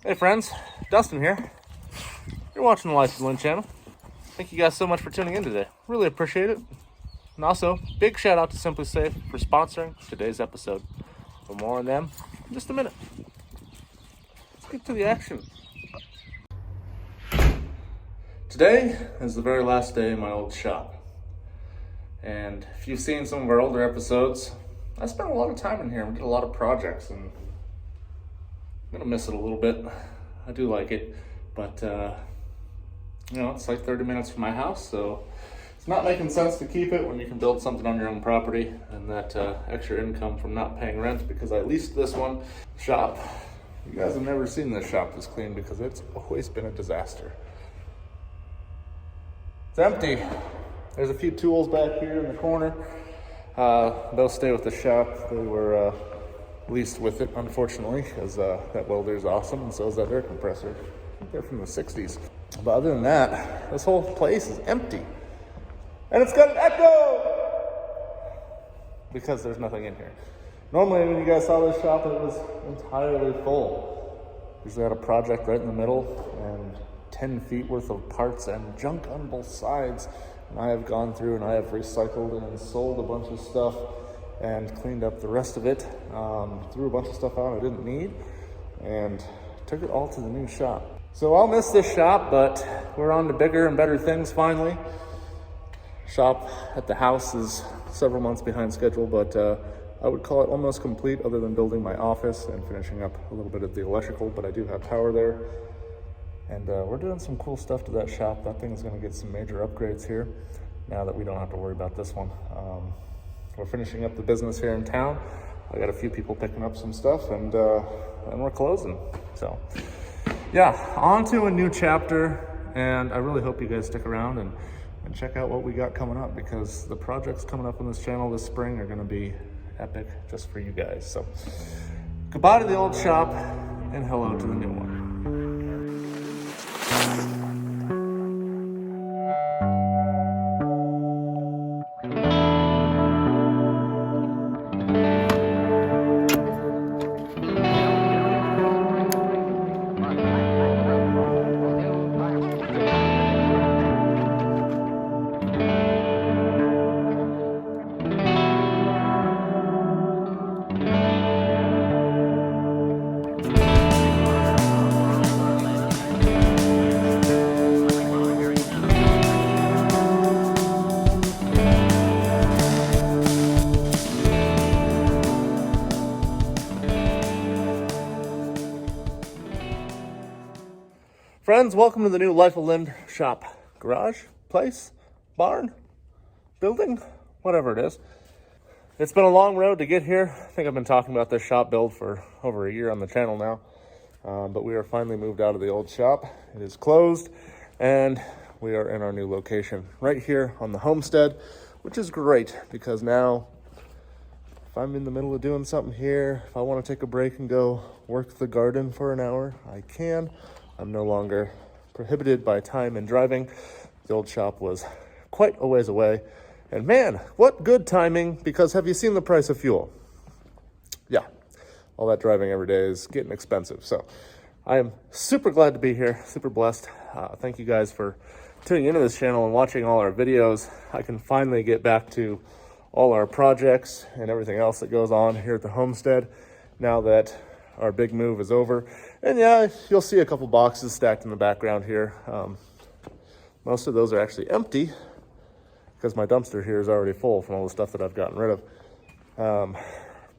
Hey friends, Dustin here. You're watching the Life of Lynn channel. Thank you guys so much for tuning in today. Really appreciate it. And also, big shout out to Simply Safe for sponsoring today's episode. For more on them in just a minute. Let's get to the action. Today is the very last day in my old shop. And if you've seen some of our older episodes, I spent a lot of time in here and did a lot of projects, and I'm gonna miss it a little bit. I do like it, but it's like 30 minutes from my house, so it's not making sense to keep it when you can build something on your own property and that extra income from not paying rent, because I leased this one shop. You guys have never seen this shop this clean because it's always been a disaster. It's empty. There's a few tools back here in the corner. They'll stay with the shop. They were leased with it, unfortunately, because that welder is awesome, and so is that air compressor. I think they're from the 60s. But other than that, this whole place is empty. And it's got an echo! Because there's nothing in here. Normally, when you guys saw this shop, it was entirely full. Usually had a project right in the middle, and 10 feet worth of parts and junk on both sides. And I have gone through and I have recycled and sold a bunch of stuff and cleaned up the rest of it. Threw a bunch of stuff out I didn't need and took it all to the new shop. So I'll miss this shop, but we're on to bigger and better things finally. Shop at the house is several months behind schedule, but I would call it almost complete other than building my office and finishing up a little bit of the electrical, but I do have power there. And we're doing some cool stuff to that shop. That thing is going to get some major upgrades here now that we don't have to worry about this one. We're finishing up the business here in town. I got a few people picking up some stuff, and we're closing. So, yeah, on to a new chapter, and I really hope you guys stick around and check out what we got coming up, because the projects coming up on this channel this spring are going to be epic just for you guys. So, goodbye to the old shop, and hello to the new one. Friends, welcome to the new Life of Lynn shop. Garage, place, barn, building, whatever it is. It's been a long road to get here. I think I've been talking about this shop build for over a year on the channel now. But we are finally moved out of the old shop. It is closed, and we are in our new location right here on the homestead, which is great because now if I'm in the middle of doing something here, if I want to take a break and go work the garden for an hour, I can. I'm no longer prohibited by time and driving. The old shop was quite a ways away. And man, what good timing, because have you seen the price of fuel? Yeah, all that driving every day is getting expensive. So I am super glad to be here, super blessed. Thank you guys for tuning into this channel and watching all our videos. I can finally get back to all our projects and everything else that goes on here at the homestead now that our big move is over. And yeah, you'll see a couple boxes stacked in the background here. Most of those are actually empty because my dumpster here is already full from all the stuff that I've gotten rid of.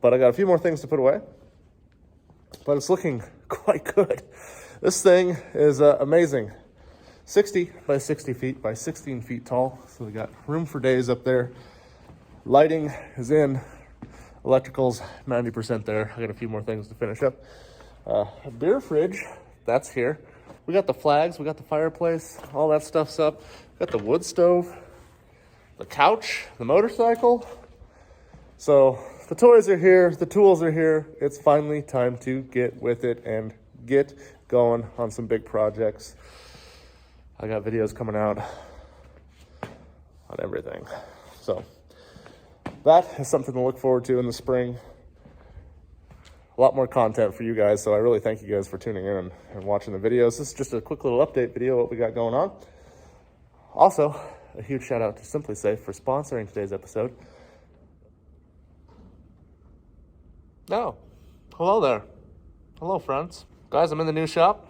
But I got a few more things to put away. But it's looking quite good. This thing is amazing. 60 by 60 feet by 16 feet tall. So we got room for days up there. Lighting is in. Electrical's 90% there. I got a few more things to finish up. A beer fridge, that's here. We got the flags, we got the fireplace, all that stuff's up. We got the wood stove, the couch, the motorcycle. So the toys are here, the tools are here. It's finally time to get with it and get going on some big projects. I got videos coming out on everything. So that is something to look forward to in the spring. a lot more content for you guys. So I really thank you guys for tuning in and watching the videos. This is just a quick little update video, what we got going on. Also, a huge shout out to SimpliSafe for sponsoring today's episode. Now, hello there. Hello, friends. Guys, I'm in the new shop,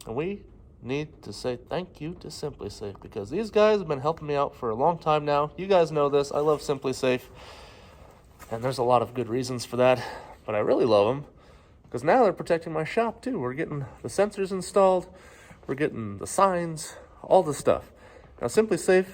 and we need to say thank you to SimpliSafe because these guys have been helping me out for a long time now. You guys know this. I love SimpliSafe, and there's a lot of good reasons for that, but I really love them because now they're protecting my shop too. We're getting the sensors installed, we're getting the signs, all the stuff. Now, SimpliSafe,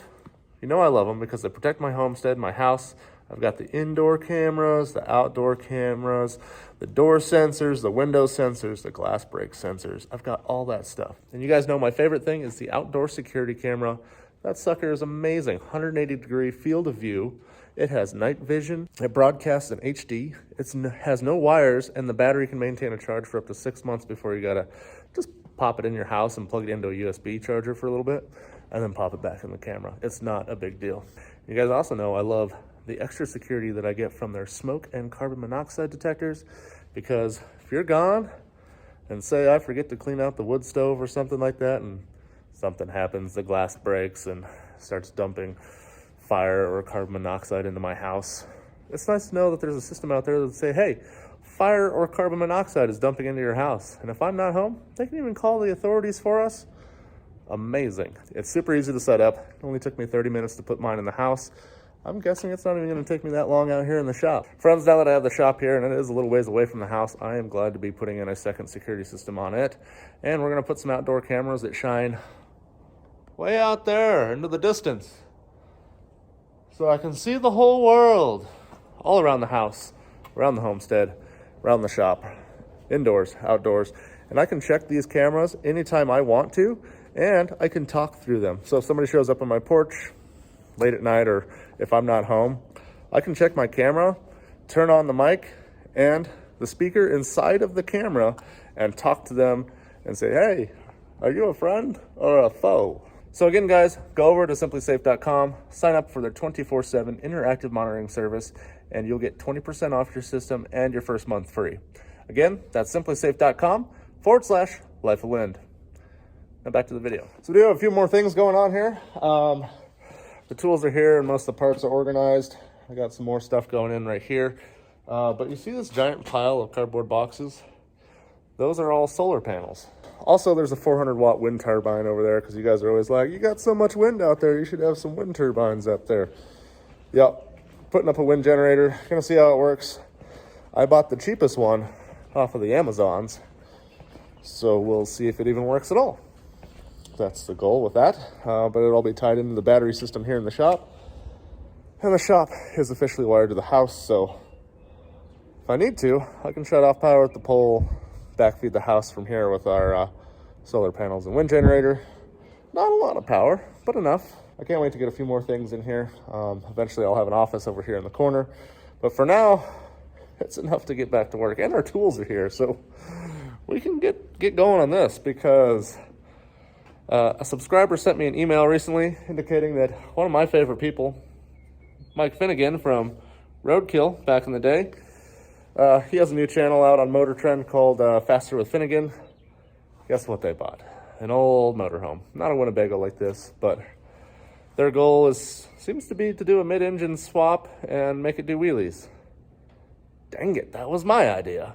you know I love them because they protect my homestead, my house. I've got the indoor cameras, the outdoor cameras, the door sensors, the window sensors, the glass break sensors. I've got all that stuff. And you guys know my favorite thing is the outdoor security camera. That sucker is amazing. 180-degree field of view. It has night vision. It broadcasts in HD. It has no wires, and the battery can maintain a charge for up to 6 months before you gotta just pop it in your house and plug it into a USB charger for a little bit, and then pop it back in the camera. It's not a big deal. You guys also know I love the extra security that I get from their smoke and carbon monoxide detectors, because if you're gone and say I forget to clean out the wood stove or something like that and something happens, the glass breaks and starts dumping fire or carbon monoxide into my house, it's nice to know that there's a system out there that say, hey, fire or carbon monoxide is dumping into your house, and if I'm not home, they can even call the authorities for us. Amazing. It's super easy to set up. It only took me 30 minutes to put mine in the house. I'm guessing it's not even going to take me that long out here in the shop. Friends, now that I have the shop here and it is a little ways away from the house, I am glad to be putting in a second security system on it. And we're going to put some outdoor cameras that shine way out there into the distance, so I can see the whole world, all around the house, around the homestead, around the shop, indoors, outdoors. And I can check these cameras anytime I want to, and I can talk through them. So if somebody shows up on my porch late at night, or if I'm not home, I can check my camera, turn on the mic and the speaker inside of the camera and talk to them and say, hey, are you a friend or a foe? So again, guys, go over to simplisafe.com, sign up for their 24/7 interactive monitoring service, and you'll get 20% off your system and your first month free. Again, that's simplisafe.com/Life of Lind. Now back to the video. So we do have a few more things going on here. The tools are here and most of the parts are organized. I got some more stuff going in right here. But you see this giant pile of cardboard boxes? Those are all solar panels. Also, there's a 400-watt wind turbine over there because you guys are always like, you got so much wind out there, you should have some wind turbines up there. Yep, putting up a wind generator. Gonna see how it works. I bought the cheapest one off of the Amazons, so we'll see if it even works at all. That's the goal with that, but it'll all be tied into the battery system here in the shop. And the shop is officially wired to the house, so if I need to, I can shut off power at the pole, backfeed the house from here with our solar panels and wind generator. Not a lot of power, but enough. I can't wait to get a few more things in here. Eventually I'll have an office over here in the corner, but for now, it's enough to get back to work. And our tools are here, so we can get going on this, because a subscriber sent me an email recently indicating that one of my favorite people, Mike Finnegan from Roadkill back in the day, he has a new channel out on Motor Trend called Faster with Finnegan. Guess what they bought? An old motorhome. Not a Winnebago like this, but their goal seems to be to do a mid-engine swap and make it do wheelies. Dang it, that was my idea.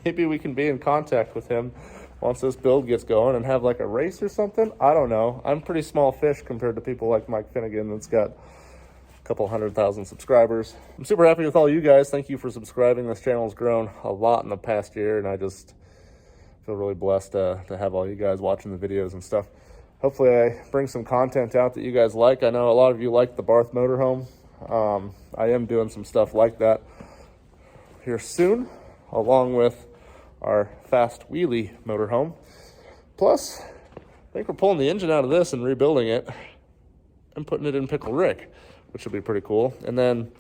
Maybe we can be in contact with him once this build gets going and have like a race or something. I don't know. I'm pretty small fish compared to people like Mike Finnegan that's got a couple 100,000 subscribers. I'm super happy with all you guys. Thank you for subscribing. This channel's grown a lot in the past year, and I just feel really blessed to have all you guys watching the videos and stuff. Hopefully I bring some content out that you guys like. I know a lot of you like the Barth motorhome. I am doing some stuff like that here soon, along with our fast wheelie motorhome. Plus, I think we're pulling the engine out of this and rebuilding it and putting it in Pickle Rick, which will be pretty cool. And then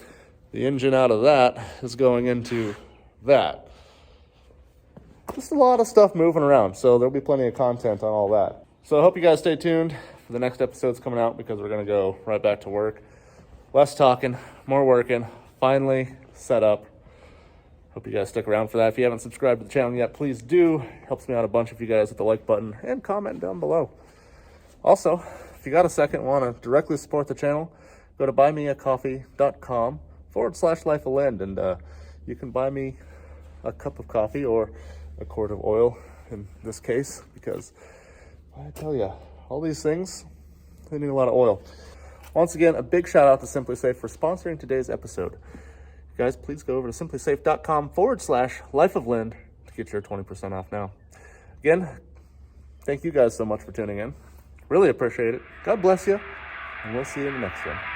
the engine out of that is going into that. Just a lot of stuff moving around, so there'll be plenty of content on all that. So I hope you guys stay tuned for the next episodes coming out, because we're gonna go right back to work. Less talking, more working, finally set up. Hope you guys stick around for that. If you haven't subscribed to the channel yet, please do. Helps me out a bunch if you guys hit the like button and comment down below. Also, if you got a second, want to directly support the channel, go to buymeacoffee.com/lifeoflind, and you can buy me a cup of coffee or a quart of oil in this case, because I tell you, all these things, they need a lot of oil. Once again, a big shout out to SimpliSafe for sponsoring today's episode. You guys, please go over to simplysafe.com/lifeoflind to get your 20% off now. Again, thank you guys so much for tuning in. Really appreciate it. God bless you, and we'll see you in the next one.